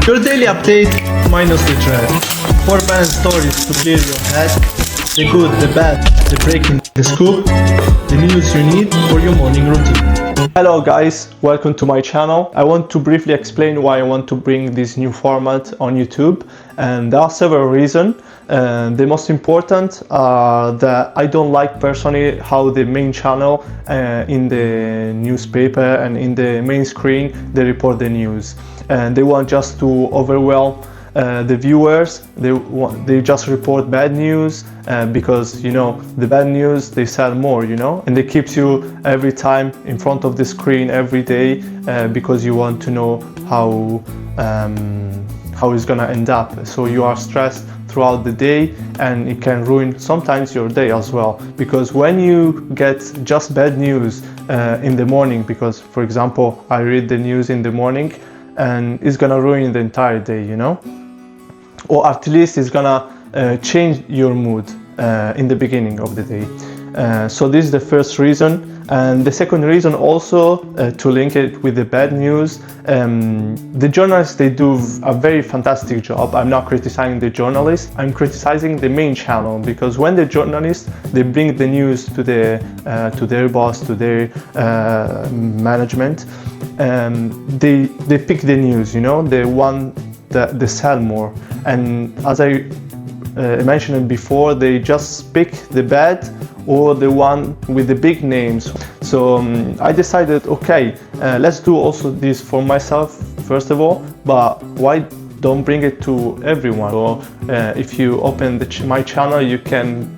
Your daily update minus the trash. 4 bad stories to clear your head. The good, the bad, the breaking, the scoop, the news you need for your morning routine. Hello guys, welcome to my channel. I want to briefly explain why I want to bring this new format on YouTube, and there are several reasons. The most important are that I don't like personally how the main channel in the newspaper and in the main screen they report the news, and they want just to overwhelm the viewers. They just report bad news because the bad news they sell more, and they keeps you every time in front of the screen every day because you want to know how it's gonna end up. So you are stressed throughout the day, and it can ruin sometimes your day as well, because when you get just bad news in the morning, because for example I read the news in the morning and it's gonna ruin the entire day, or at least it's gonna change your mood in the beginning of the day. So this is the first reason. And the second reason also, to link it with the bad news, the journalists, they do a very fantastic job. I'm not criticizing the journalists, I'm criticizing the main channel, because when the journalists, they bring the news to their boss, to their management, they pick the news, they want that they sell more. And as I mentioned before, they just pick the bad or the one with the big names. So I decided, okay, let's do also this for myself first of all, but why don't bring it to everyone? So if you open my channel, you can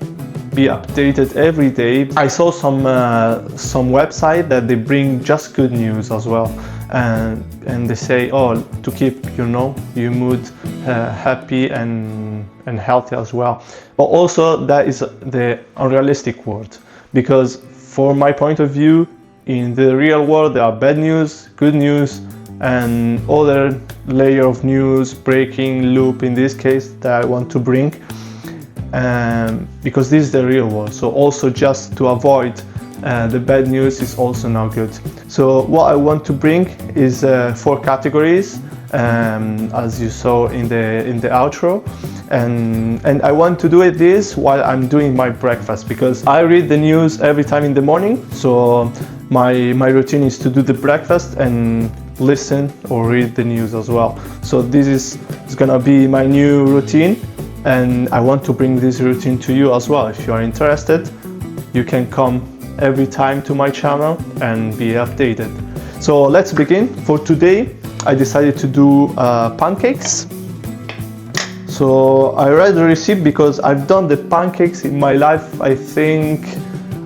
be updated every day. I saw some website that they bring just good news as well, and they say, oh, to keep your mood happy and healthy as well. But also that is the unrealistic word, because for my point of view, in the real world there are bad news, good news, and other layer of news, breaking, loop in this case, that I want to bring, because this is the real world. So also just to avoid the bad news is also not good. So what I want to bring is 4 categories, as you saw in the outro, and I want to do this while I'm doing my breakfast, because I read the news every time in the morning. So my routine is to do the breakfast and listen or read the news as well. So this is gonna be my new routine, and I want to bring this routine to you as well. If you are interested, you can come every time to my channel and be updated. So let's begin. For today I decided to do pancakes. So I read the recipe because I've done the pancakes in my life. I think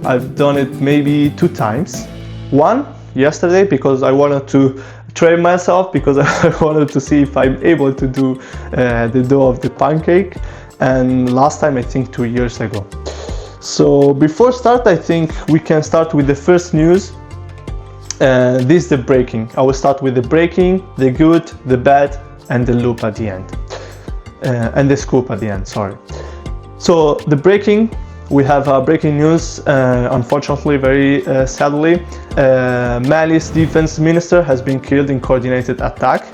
I've done it maybe 2 times. One yesterday because I wanted to try myself, because I wanted to see if I'm able to do the dough of the pancake, and last time I think 2 years ago. So before start, I think we can start with the first news. This is the breaking. I will start with the breaking, the good, the bad, and the loop at the end, and the scoop at the end, sorry. So the breaking, we have breaking news, unfortunately, very sadly. Mali's defense minister has been killed in coordinated attack.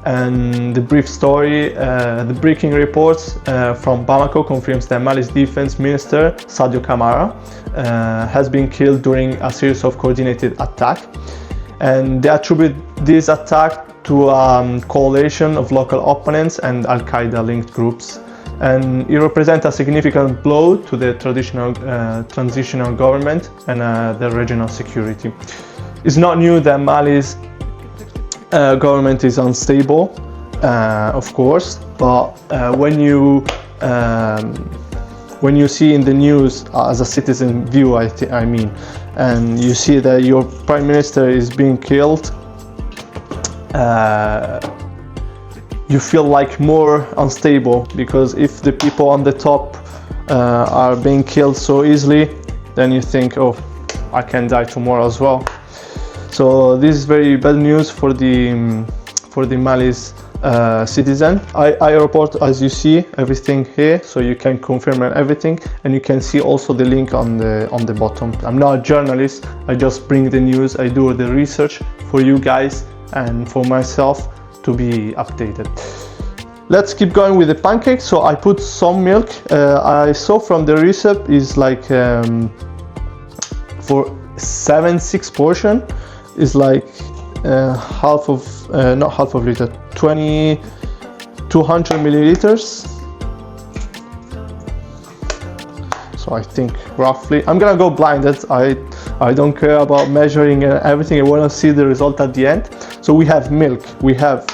And the brief story, the breaking reports from Bamako confirms that Mali's defense minister, Sadio Kamara, has been killed during a series of coordinated attacks. And they attribute this attack to a coalition of local opponents and Al-Qaeda linked groups. And it represents a significant blow to the transitional government and the regional security. It's not new that Mali's government is unstable, of course, but when you see in the news as a citizen view, I mean, and you see that your prime minister is being killed, you feel like more unstable, because if the people on the top are being killed so easily, then you think, oh, I can die tomorrow as well. So this is very bad news for the Mali's citizen. I report, as you see, everything here, so you can confirm everything, and you can see also the link on the bottom. I'm not a journalist, I just bring the news, I do the research for you guys and for myself to be updated. Let's keep going with the pancakes. So I put some milk. I saw from the recipe is like for 6 portion is like half of not half of liter, 200 milliliters. So I think roughly, I'm gonna go blinded. I don't care about measuring everything. I want to see the result at the end. So we have milk, we have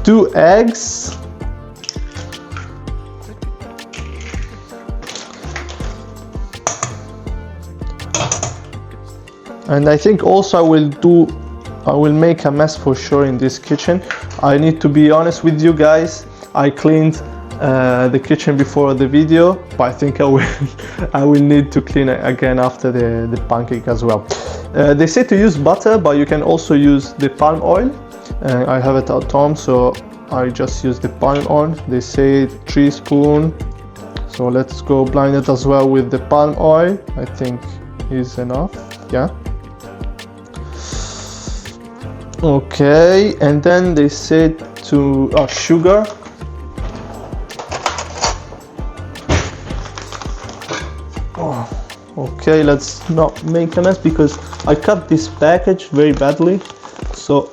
2 eggs, and I think also I will make a mess for sure in this kitchen. I need to be honest with you guys. I cleaned the kitchen before the video, but I think I will need to clean it again after the pancake as well. They say to use butter, but you can also use the palm oil. I have it at home, so I just use the palm oil. They say 3 spoons, so let's go blinded as well with the palm oil. I think is enough. Yeah. Okay, and then they said to sugar. Okay, let's not make a mess because I cut this package very badly, so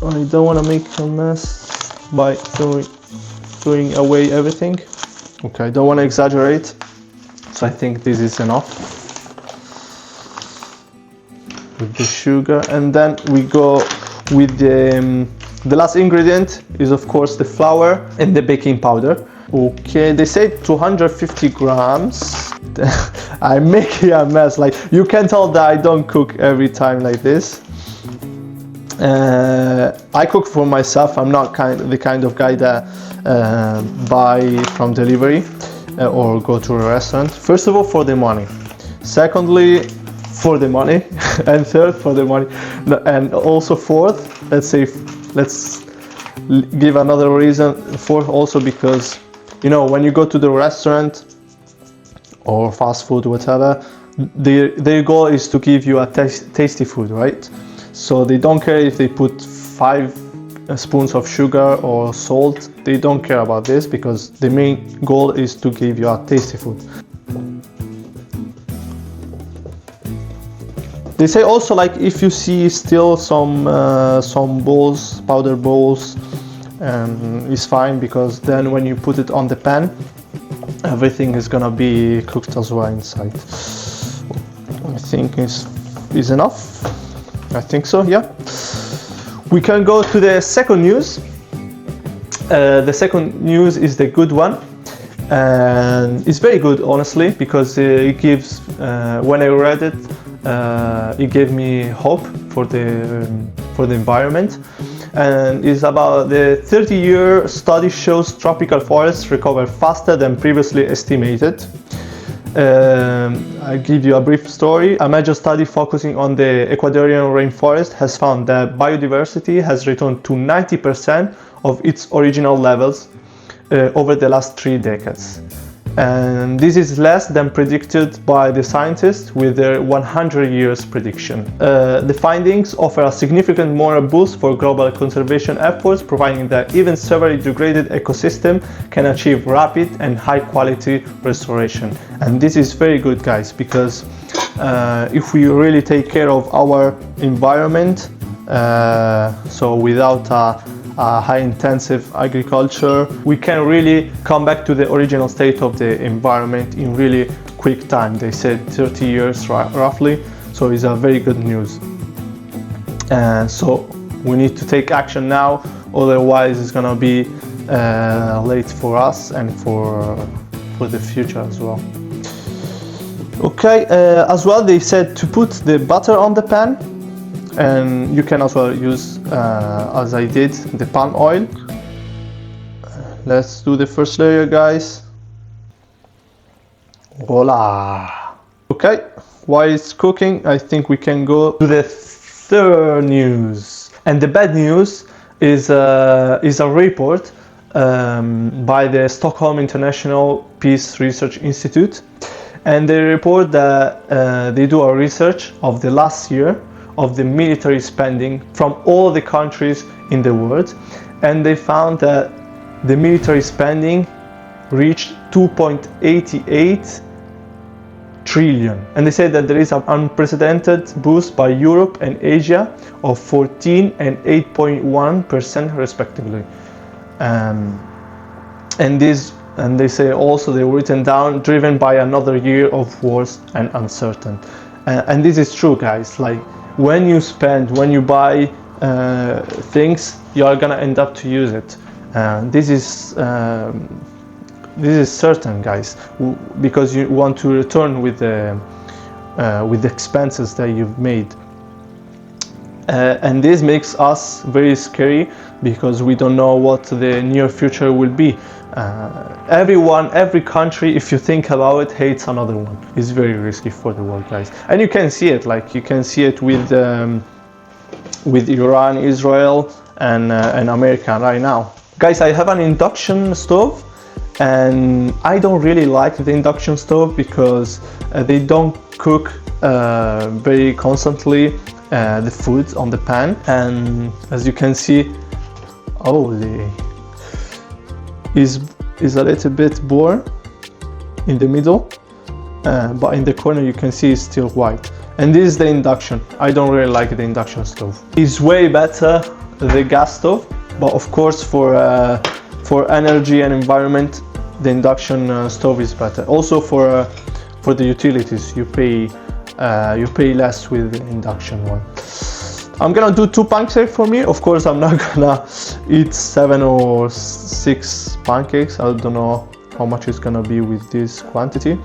I don't want to make a mess by throwing away everything. Okay, I don't want to exaggerate, so I think this is enough with the sugar. And then we go with the last ingredient is of course the flour and the baking powder. Okay, they say 250 grams. I'm making a mess, like you can tell that I don't cook every time like this. I cook for myself. I'm not the kind of guy that buy from delivery or go to a restaurant. First of all, for the money. Secondly, for the money. And third, for the money. And also fourth, let's give another reason. Fourth, also because, you know, when you go to the restaurant or fast food, whatever, their goal is to give you a tasty food, right? So they don't care if they put 5 spoons of sugar or salt. They don't care about this because the main goal is to give you a tasty food. They say also, like, if you see still some balls, powder balls, is fine, because then when you put it on the pan, everything is gonna be cooked as well inside. I think is enough. I think so, yeah. We can go to the second news. The second news is the good one, and it's very good, honestly, because it gives. When I read it, it gave me hope for the environment. And it's about the 30-year study shows tropical forests recover faster than previously estimated. I'll give you a brief story. A major study focusing on the Ecuadorian rainforest has found that biodiversity has returned to 90% of its original levels over the last 3 decades. And this is less than predicted by the scientists with their 100 years prediction. The findings offer a significant moral boost for global conservation efforts, providing that even severely degraded ecosystem can achieve rapid and high quality restoration. And this is very good, guys, because if we really take care of our environment, so without a high intensive agriculture, we can really come back to the original state of the environment in really quick time. They said 30 years roughly, so it's a very good news. So we need to take action now, otherwise it's gonna be late for us and for the future as well. Okay, as well they said to put the butter on the pan, and you can also use, as I did, the palm oil. Let's do the first layer, guys. Voila! Okay, while it's cooking, I think we can go to the third news. And the bad news is a report by the Stockholm International Peace Research Institute. And they report that they do a research of the last year of the military spending from all the countries in the world, and they found that the military spending reached 2.88 trillion, and they said that there is an unprecedented boost by Europe and Asia of 14 and 8.1% respectively. And they say also they were written down, driven by another year of wars and uncertain. And this is true, guys. Like, when you buy things, you are gonna end up to use it. This is certain, guys, because you want to return with the expenses that you've made. And this makes us very scary because we don't know what the near future will be. Every country, if you think about it, hates another one. It's very risky for the world, guys. And you can see it, like you can see it with Iran, Israel, and America right now. Guys, I have an induction stove, and I don't really like the induction stove because they don't cook very constantly the food on the pan. And as you can see, is a little bit bare in the middle, but in the corner you can see it's still white. And this is the induction. I don't really like the induction stove. It's way better the gas stove, but of course for energy and environment, the induction stove is better. Also for the utilities, you pay less with the induction one. I'm gonna do 2 pancakes for me. Of course, I'm not gonna eat 7 or 6 pancakes. I don't know how much it's gonna be with this quantity.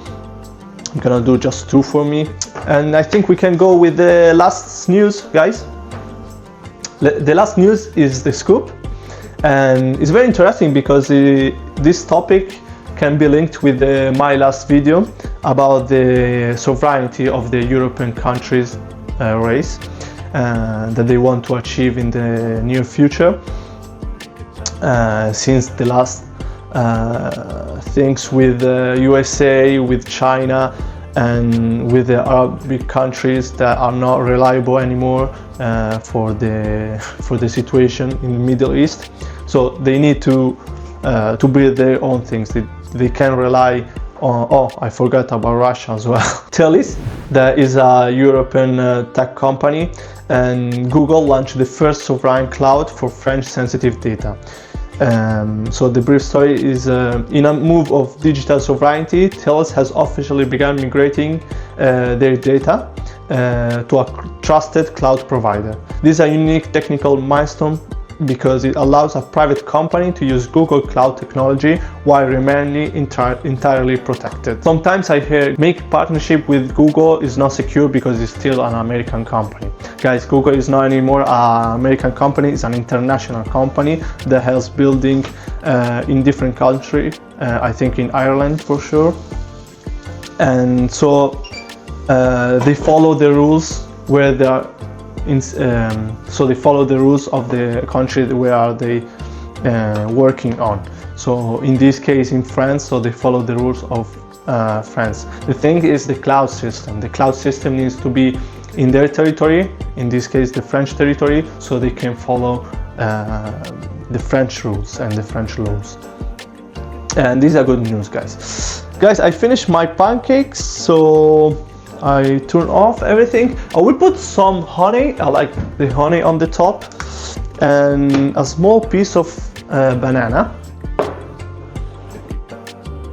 I'm gonna do just 2 for me. And I think we can go with the last news, guys. The last news is the scoop. And it's very interesting because this topic can be linked with my last video about the sovereignty of the European countries race that they want to achieve in the near future, since the last things with USA, with China, and with the Arab countries that are not reliable anymore for the situation in the Middle East. So they need to build their own things. They can rely on, I forgot about Russia as well. Telis, that is a European tech company, and Google launched the first sovereign cloud for French sensitive data. So the brief story is, in a move of digital sovereignty, Telis has officially begun migrating their data to a trusted cloud provider. This is a unique technical milestone because it allows a private company to use Google Cloud technology while remaining entirely protected. Sometimes I hear make partnership with Google is not secure because it's still an American company. Guys, Google is not anymore an American company, it's an international company that has building in different countries, I think in Ireland for sure. And so they follow the rules where they are so they follow the rules of the country where they working on. So in this case in France, so they follow the rules of France. The thing is the cloud system. The cloud system needs to be in their territory, in this case the French territory, so they can follow the French rules and the French laws. And these are good news, guys. Guys, I finished my pancakes, so I turn off everything. I will put some honey, I like the honey on the top, and a small piece of banana.